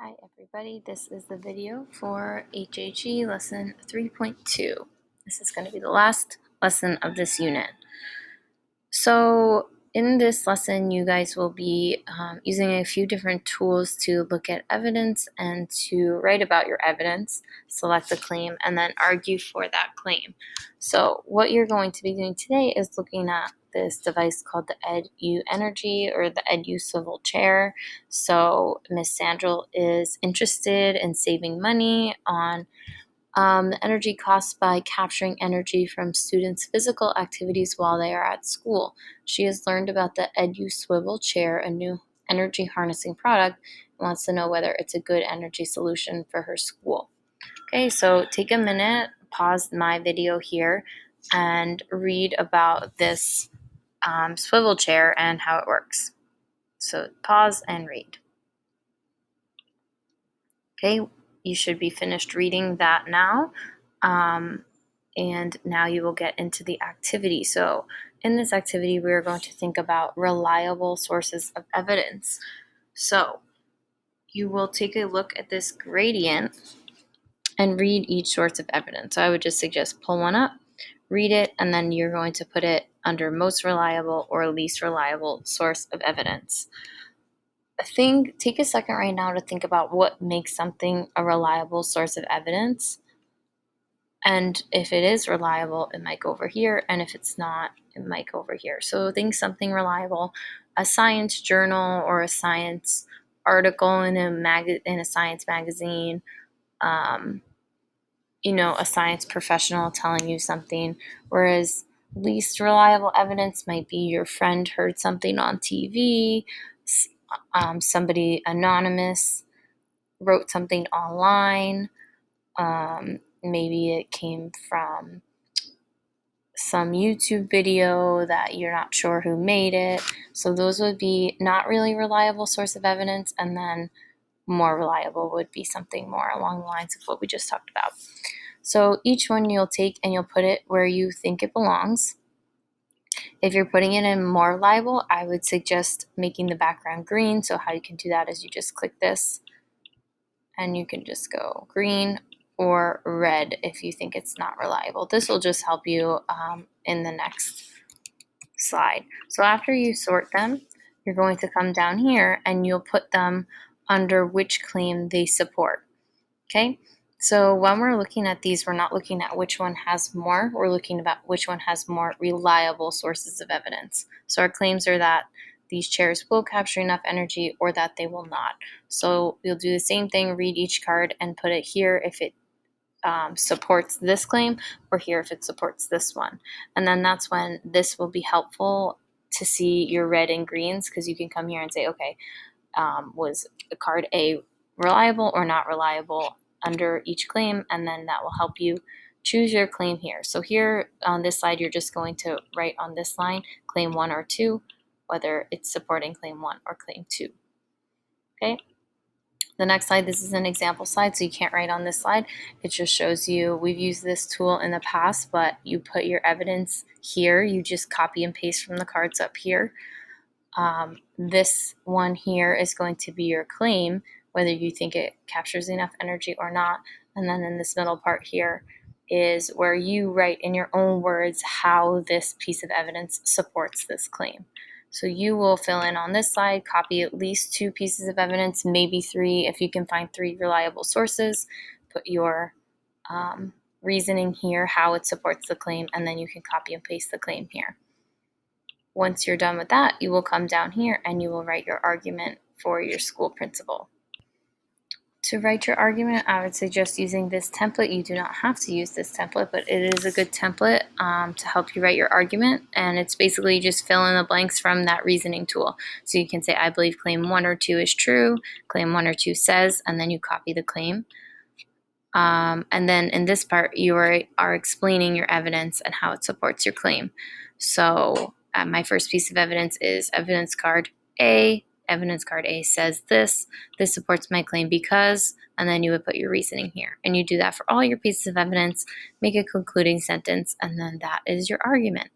Hi everybody, this is the video for HHE lesson 3.2. This is going to be the last lesson of this unit. So in this lesson, you guys will be using a few different tools to look at evidence and to write about your evidence, select a claim, and then argue for that claim. So what you're going to be doing today is looking at this device called the EDU Energy or the EDU swivel chair. So Miss Sandrell is interested in saving money on the energy costs by capturing energy from students' physical activities while they are at school. She has learned about the EDU swivel chair, a new energy harnessing product, and wants to know whether it's a good energy solution for her school. Okay, so take a minute, pause my video here, and read about this swivel chair and how it works. So pause and read. Okay, you should be finished reading that now. And now you will get into the activity. So in this activity, we're going to think about reliable sources of evidence. So you will take a look at this gradient and read each source of evidence. So I would just suggest pull one up, read it, and then you're going to put it under most reliable or least reliable source of evidence. Take a second right now to think about what makes something a reliable source of evidence. And if it is reliable, it might go over here. And if it's not, it might go over here. So think something reliable, a science journal or a science article in a science magazine, a science professional telling you something. Whereas least reliable evidence might be your friend heard something on TV, somebody anonymous wrote something online. Maybe it came from some YouTube video that you're not sure who made it. So those would be not really reliable source of evidence, and then more reliable would be something more along the lines of what we just talked about. So each one you'll take and you'll put it where you think it belongs. If you're putting it in more reliable, I would suggest making the background green. So how you can do that is you just click this and you can just go green or red if you think it's not reliable. This will just help you in the next slide. So after you sort them, you're going to come down here and you'll put them under which claim they support. Okay, so when we're looking at these, we're not looking at which one has more, we're looking about which one has more reliable sources of evidence. So our claims are that these chairs will capture enough energy or that they will not. So you'll do the same thing, read each card and put it here if it supports this claim, or here if it supports this one. And then that's when this will be helpful to see your red and greens, because you can come here and say, okay, was card A reliable or not reliable under each claim, and then that will help you choose your claim here. So here on this slide, you're just going to write on this line, claim 1 or 2, whether it's supporting claim 1 or claim 2. Okay. The next slide, this is an example slide, so you can't write on this slide. It just shows you, we've used this tool in the past, but you put your evidence here. You just copy and paste from the cards up here. This one here is going to be your claim, whether you think it captures enough energy or not. And then in this middle part here is where you write in your own words how this piece of evidence supports this claim. So you will fill in on this slide, copy at least 2 pieces of evidence, maybe 3 if you can find 3 reliable sources. Put your reasoning here, how it supports the claim, and then you can copy and paste the claim here. Once you're done with that, you will come down here and you will write your argument for your school principal. To write your argument, I would suggest using this template. You do not have to use this template, but it is a good template to help you write your argument. And it's basically just fill in the blanks from that reasoning tool. So you can say, I believe claim 1 or 2 is true, claim 1 or 2 says, and then you copy the claim. And then in this part, you are explaining your evidence and how it supports your claim. So my first piece of evidence is evidence card A. Evidence card A says this supports my claim because, and then you would put your reasoning here. And you do that for all your pieces of evidence, make a concluding sentence, and then that is your argument.